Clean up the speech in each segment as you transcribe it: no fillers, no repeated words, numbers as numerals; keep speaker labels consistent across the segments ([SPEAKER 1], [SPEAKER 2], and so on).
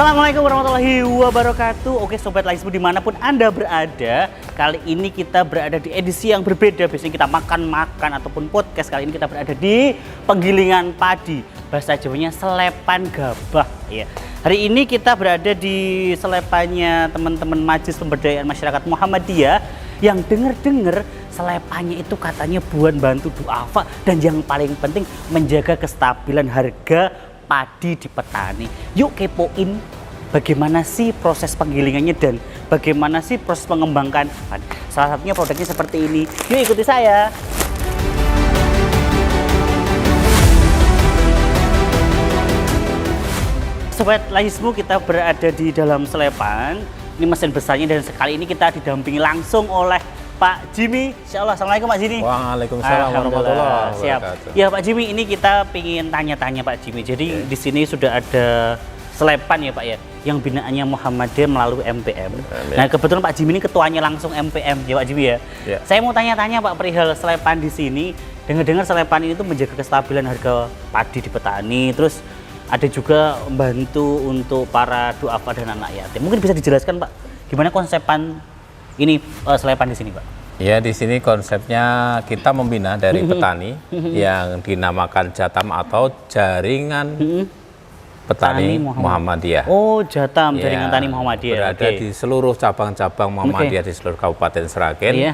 [SPEAKER 1] Assalamualaikum warahmatullahi wabarakatuh. Oke Sobat Laismu dimanapun Anda berada, kali ini kita berada di edisi yang berbeda. Biasanya kita makan-makan ataupun podcast, kali ini kita berada di penggilingan padi. Bahasa Jawanya selepan gabah ya. Hari ini kita berada di selepannya teman-teman Majelis Pemberdayaan Masyarakat Muhammadiyah yang dengar-dengar selepannya itu katanya buat bantu duafa dan yang paling penting menjaga kestabilan harga padi di petani. Yuk kepoin bagaimana sih proses penggilingannya dan bagaimana sih proses mengembangkan padi. Salah satunya produknya seperti ini. Yuk ikuti saya. Sobat Laismu, kita berada di dalam selepan. Ini mesin besarnya dan sekali ini kita didampingi langsung oleh Pak Jimmy. Insyaallah. Assalamualaikum Pak Jimmy.
[SPEAKER 2] Waalaikumsalam warahmatullahi wabarakatuh.
[SPEAKER 1] Siap. Ya Pak Jimmy, ini kita ingin tanya-tanya Pak Jimmy. Jadi di sini sudah ada selepan ya Pak ya, yang binaannya Muhammadiyah melalui MPM. Nah kebetulan Pak Jimmy ini ketuanya langsung MPM ya Pak Jimmy ya. Saya mau tanya-tanya Pak perihal selepan di sini. Dengar-dengar selepan ini tuh menjaga kestabilan harga padi di petani. Terus ada juga membantu untuk para duafa dan anak yatim. Mungkin bisa dijelaskan Pak, gimana konsepan ini selepan di sini Pak?
[SPEAKER 2] Ya, di sini konsepnya kita membina dari petani yang dinamakan Jatam atau Jaringan Petani Muhammadiyah.
[SPEAKER 1] Oh, Jatam,
[SPEAKER 2] ya,
[SPEAKER 1] Jaringan Tani Muhammadiyah.
[SPEAKER 2] Berada di seluruh cabang-cabang Muhammadiyah di seluruh Kabupaten Sragen.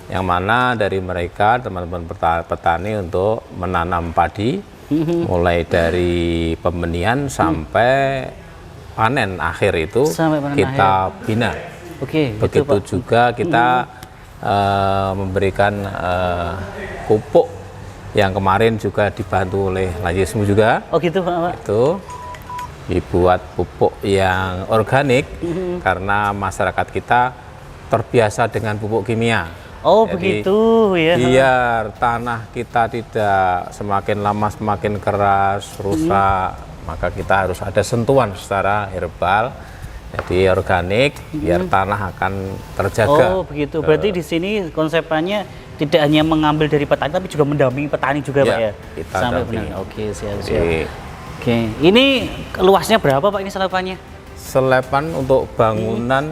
[SPEAKER 2] Yang mana dari mereka teman-teman petani untuk menanam padi, mulai dari pembenihan sampai panen akhir itu kita bina. Begitu juga kita memberikan pupuk yang kemarin juga dibantu oleh Laismu juga.
[SPEAKER 1] Oh gitu Pak.
[SPEAKER 2] Itu dibuat pupuk yang organik karena masyarakat kita terbiasa dengan pupuk kimia.
[SPEAKER 1] Oh jadi, begitu ya.
[SPEAKER 2] Biar tanah kita tidak semakin lama semakin keras, rusak, maka kita harus ada sentuhan secara herbal. Jadi organik, biar tanah akan terjaga.
[SPEAKER 1] Oh begitu. Berarti di sini konsepannya tidak hanya mengambil dari petani, tapi juga mendampingi petani juga Pak ya.
[SPEAKER 2] Kita
[SPEAKER 1] sampai benar. Oke siap-siap. Oke, ini luasnya berapa Pak ini selepannya?
[SPEAKER 2] Selepan untuk bangunan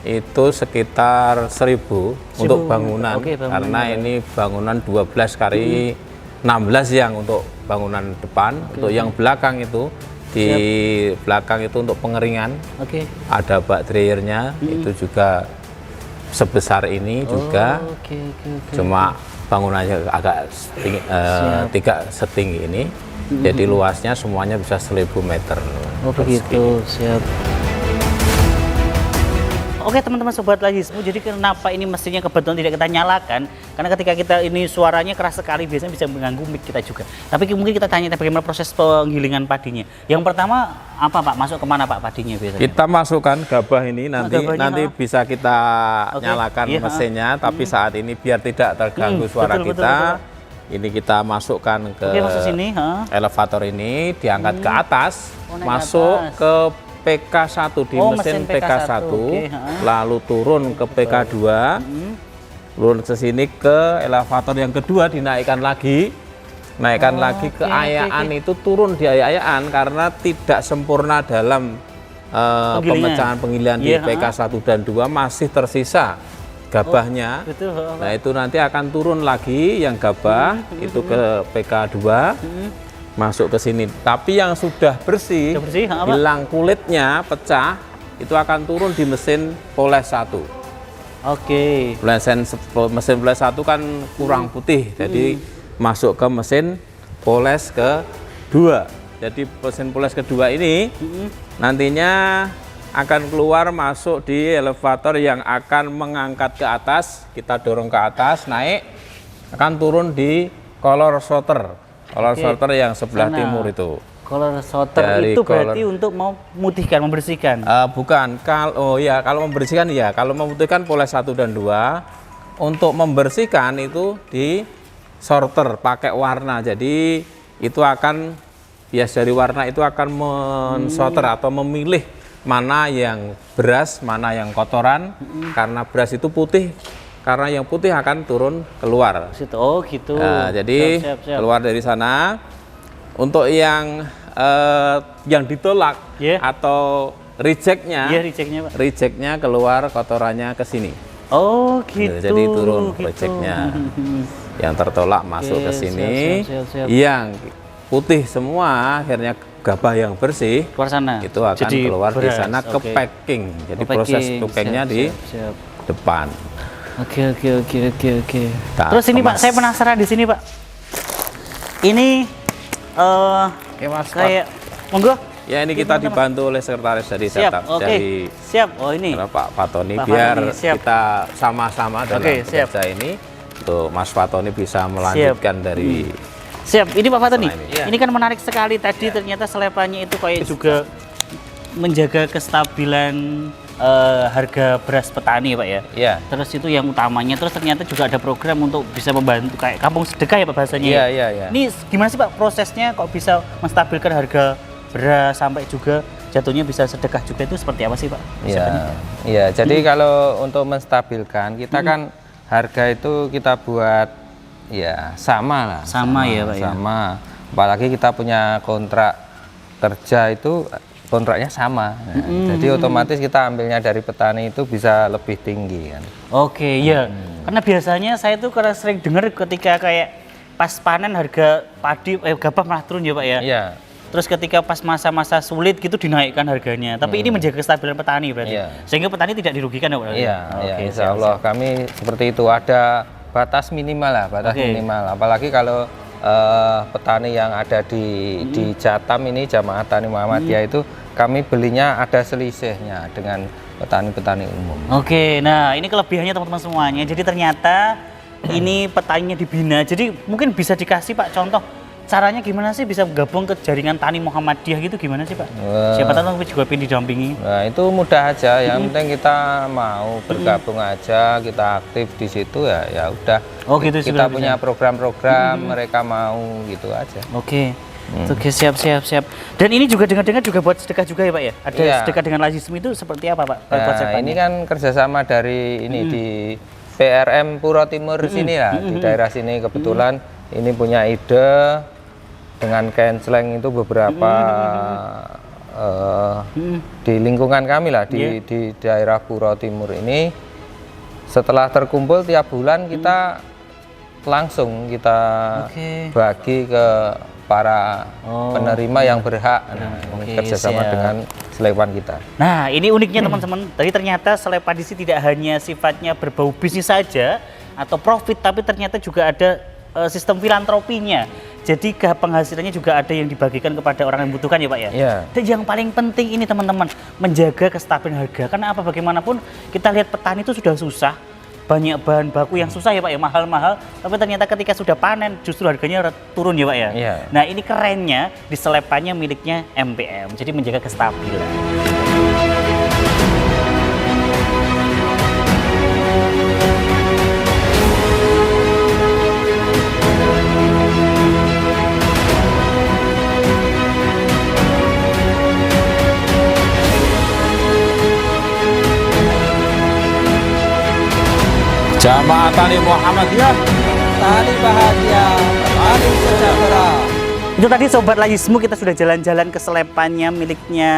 [SPEAKER 2] itu sekitar 1.000 untuk bangunan. Karena ini bangunan 12 kali 16 yang untuk bangunan depan. Untuk yang belakang itu di belakang itu untuk pengeringan. Ada bak dryernya, itu juga sebesar ini juga. Cuma bangunannya agak tidak setinggi ini. Jadi luasnya semuanya bisa 1.000 meter.
[SPEAKER 1] Oh begitu, siap. Oke teman-teman Sobat Laismu, jadi kenapa ini mesinnya kebetulan tidak kita nyalakan? Karena ketika kita ini suaranya keras sekali, biasanya bisa mengganggu mic kita juga. Tapi mungkin kita tanya bagaimana proses penggilingan padinya. Yang pertama apa Pak? Masuk kemana Pak padinya biasanya?
[SPEAKER 2] Kita masukkan gabah ini nanti bisa kita nyalakan mesinnya. Tapi saat ini biar tidak terganggu suara kita, ini kita masukkan ke elevator ini, diangkat ke atas, masuk ke PK1 di mesin PK1, lalu turun ke PK2, turun ke sini ke elevator yang kedua, dinaikkan lagi, naikkan lagi ke ayaan itu, turun di ayaan karena tidak sempurna dalam pemecahan penggilingan di PK1 dan 2 masih tersisa gabahnya. Nah itu nanti akan turun lagi yang gabah itu ke PK2. Masuk ke sini, tapi yang sudah bersih, hilang kulitnya, pecah, itu akan turun di mesin poles 1. Mesin poles 1 kan kurang putih, jadi masuk ke mesin poles ke-2. Jadi mesin poles kedua ini nantinya akan keluar masuk di elevator yang akan mengangkat ke atas, kita dorong ke atas, naik, akan turun di color sorter. Color sorter yang sebelah timur itu.
[SPEAKER 1] Color sorter itu berarti untuk memutihkan, membersihkan?
[SPEAKER 2] Bukan. Kalau membersihkan ya. Kalau memutihkan poles 1 dan 2. Untuk membersihkan itu di sorter pakai warna. Jadi itu akan bias dari warna itu akan mensorter atau memilih mana yang beras, mana yang kotoran. Karena beras itu putih. Karena yang putih akan turun keluar.
[SPEAKER 1] Oh gitu.
[SPEAKER 2] Nah, jadi siap. Keluar dari sana. Untuk yang ditolak atau rejectnya,
[SPEAKER 1] Iya, rejectnya Pak.
[SPEAKER 2] Rejectnya keluar kotorannya ke sini.
[SPEAKER 1] Oh gitu.
[SPEAKER 2] Jadi turun
[SPEAKER 1] gitu.
[SPEAKER 2] rejectnya. Yang tertolak masuk ke sini.
[SPEAKER 1] Siap.
[SPEAKER 2] Yang putih semua akhirnya gabah yang bersih
[SPEAKER 1] Keluar sana.
[SPEAKER 2] itu akan
[SPEAKER 1] Jadi
[SPEAKER 2] keluar di
[SPEAKER 1] beras,
[SPEAKER 2] sana ke
[SPEAKER 1] oke.
[SPEAKER 2] packing. Jadi
[SPEAKER 1] Ke
[SPEAKER 2] proses
[SPEAKER 1] packing,
[SPEAKER 2] packingnya di
[SPEAKER 1] siap.
[SPEAKER 2] depan.
[SPEAKER 1] Oke.
[SPEAKER 2] Nah,
[SPEAKER 1] Terus ini Pak,
[SPEAKER 2] kemas.
[SPEAKER 1] saya penasaran di sini Pak. Ini
[SPEAKER 2] Oke Mas.
[SPEAKER 1] kayak monggo.
[SPEAKER 2] Ya ini kita dibantu oleh sekretaris dari
[SPEAKER 1] Siap, oke.
[SPEAKER 2] dari
[SPEAKER 1] Siap. Oh ini.
[SPEAKER 2] Pak Fatoni
[SPEAKER 1] Pak
[SPEAKER 2] biar
[SPEAKER 1] Fatoni, siap.
[SPEAKER 2] kita sama-sama dalam
[SPEAKER 1] Oke, siap.
[SPEAKER 2] bekerja ini untuk Mas Fatoni bisa melanjutkan dari
[SPEAKER 1] Siap. Ini Pak Fatoni.
[SPEAKER 2] Iya.
[SPEAKER 1] Ini kan menarik sekali tadi ternyata selepannya itu kayak juga menjaga kestabilan harga beras petani Pak ya.
[SPEAKER 2] Iya.
[SPEAKER 1] Terus itu yang utamanya. Terus ternyata juga ada program untuk bisa membantu kayak kampung sedekah ya Pak bahasanya.
[SPEAKER 2] Iya.
[SPEAKER 1] Ini gimana sih Pak prosesnya kok bisa menstabilkan harga beras sampai juga jatuhnya bisa sedekah juga, itu seperti apa sih Pak?
[SPEAKER 3] Iya. Jadi kalau untuk menstabilkan kita kan harga itu kita buat ya sama lah.
[SPEAKER 1] Sama ya, Pak, ya?
[SPEAKER 3] Sama. Apalagi kita punya kontrak kerja itu kontraknya sama. Nah, jadi otomatis kita ambilnya dari petani itu bisa lebih tinggi kan.
[SPEAKER 1] Oke, iya. Karena biasanya saya tuh karena sering dengar ketika kayak pas panen harga padi gabah malah turun ya Pak ya.
[SPEAKER 3] Iya.
[SPEAKER 1] Terus ketika pas masa-masa sulit gitu dinaikkan harganya. Tapi ini menjaga kestabilan petani berarti.
[SPEAKER 3] Iya.
[SPEAKER 1] Sehingga petani tidak dirugikan ya Pak.
[SPEAKER 3] Iya,
[SPEAKER 1] Oke,
[SPEAKER 3] insya Allah kami seperti itu, ada batas minimal lah, batas
[SPEAKER 1] Oke.
[SPEAKER 3] minimal. Apalagi kalau petani yang ada di Jatam ini, Jamaah Tani Muhammadiyah itu kami belinya ada selisihnya dengan petani-petani umum.
[SPEAKER 1] Oke, nah ini kelebihannya teman-teman semuanya. Jadi ternyata ini petaninya dibina. Jadi mungkin bisa dikasih Pak contoh caranya gimana sih bisa gabung ke jaringan Tani Muhammadiyah gitu, gimana sih Pak? Siapa tahu juga pengen didampingi.
[SPEAKER 3] Nah itu mudah aja, yang penting kita mau bergabung aja, kita aktif di situ ya udah.
[SPEAKER 1] Oh gitu sih.
[SPEAKER 3] Kita punya program-program, mereka mau gitu aja.
[SPEAKER 1] Oke. Oke, siap. Dan ini juga dengar-dengar juga buat sedekah juga ya Pak ya? Ada
[SPEAKER 3] Iya.
[SPEAKER 1] sedekah dengan lazisme itu seperti apa Pak?
[SPEAKER 3] Nah,
[SPEAKER 1] Konsepnya?
[SPEAKER 3] ini kan kerjasama dari ini di PRM Puro Timur sini lah, di daerah sini kebetulan ini punya ide dengan canceling itu beberapa di lingkungan kami lah di daerah Puro Timur ini. Setelah terkumpul tiap bulan kita langsung kita bagi ke para penerima yang berhak. Nah, ini kerjasama dengan selepan kita.
[SPEAKER 1] Nah, ini uniknya teman-teman. Tadi ternyata selepan di sini tidak hanya sifatnya berbau bisnis saja atau profit, tapi ternyata juga ada sistem filantropinya. Jadi penghasilannya juga ada yang dibagikan kepada orang yang membutuhkan ya Pak ya?
[SPEAKER 3] Iya.
[SPEAKER 1] Dan yang paling penting ini teman-teman, menjaga kestabilan harga. Karena apa, bagaimanapun kita lihat petani itu sudah susah, banyak bahan baku yang susah ya Pak ya, mahal-mahal. Tapi ternyata ketika sudah panen justru harganya turun ya Pak ya?
[SPEAKER 3] Iya.
[SPEAKER 1] Nah ini kerennya di selepannya miliknya MPM, jadi menjaga kestabilan.
[SPEAKER 2] Jamaah Tani Muhammadiyah.
[SPEAKER 3] Tani bahagia, tani sejahtera.
[SPEAKER 1] Itu tadi Sobat Lazismu, kita sudah jalan-jalan ke selepannya miliknya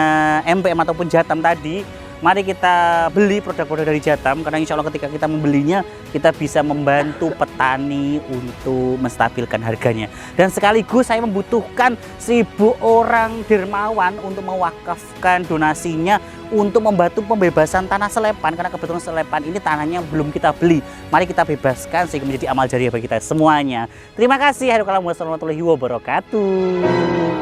[SPEAKER 1] MPM ataupun Jatam tadi. Mari kita beli produk-produk dari Jatam, karena insya Allah ketika kita membelinya, kita bisa membantu petani untuk menstabilkan harganya. Dan sekaligus saya membutuhkan 1000 orang dermawan untuk mewakafkan donasinya untuk membantu pembebasan tanah selepan, karena kebetulan selepan ini tanahnya belum kita beli. Mari kita bebaskan sehingga menjadi amal jariah bagi kita semuanya. Terima kasih. Wassalamualaikum warahmatullahi wabarakatuh.